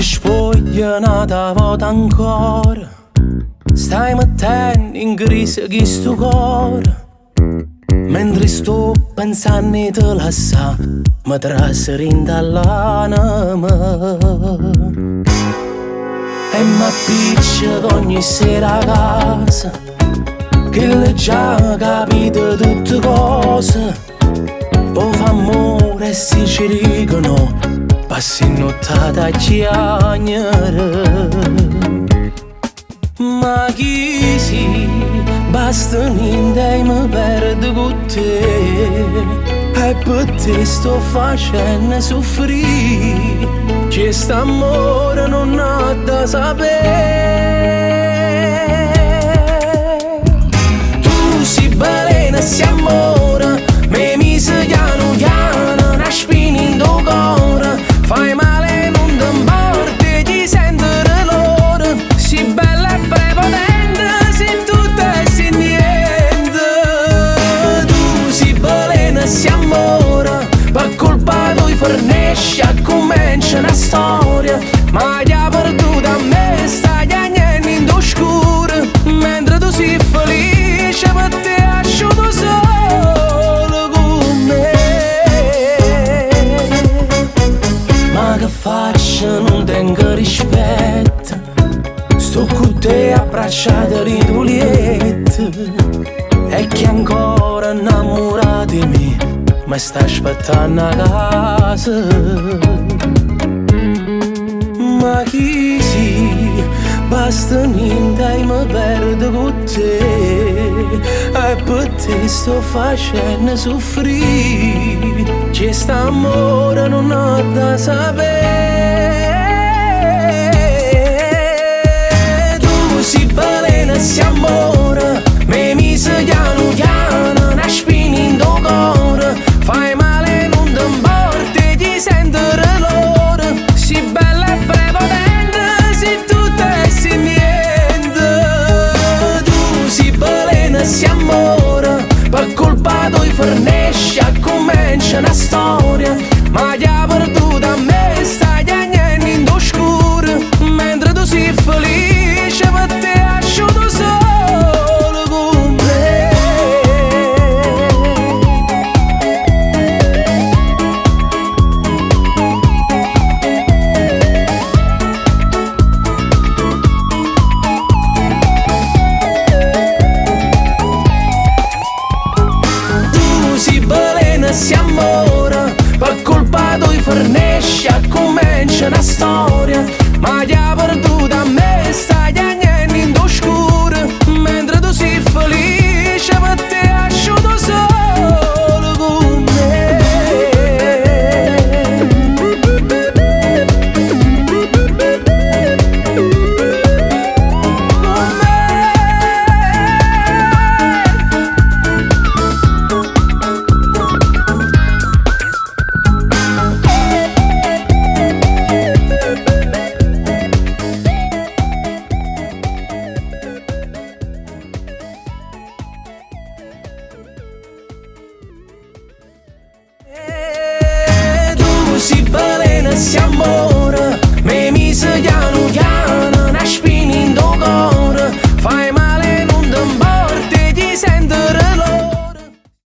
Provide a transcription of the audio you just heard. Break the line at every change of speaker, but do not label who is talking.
spoglia un'altra volta ancora, stai mettendo in crisi questo cuore. Mentre sto pensando di te lasciare, mi trasferisco all'anima e mi appiccico ogni sera a casa, che le già capito tutte cose. Poi fa amore e si ci dicono, passi nottata a chiagnere. Ma chi si, basta niente e mi perdo con te, e per te sto facendo soffrire, che st'amore non ha da sapere. Tu sei balena, sei amore, me mi sei piano piano, una spina in tuo cuore, fai male non ti mordi, ti sentire l'ora, sei bella e prepotente, sei tutta e sei niente. Tu sei balena, sei amore, per colpa tua fornisci a comincia una storia, ma ti ha perduto a me, stai piangendo in tuo scuro, mentre tu sei felice per te asciutto solo con me. Ma che faccio, non tengo rispetto, sto con te abbracciato di Giulietta, e chi ancora innamorato di me mi sta aspettando a casa. Ma chi si, basta niente e mi perdo con te, e per te sto facendo soffrire, che st'amore non ha da sapere. Tu sei balena, sei amore,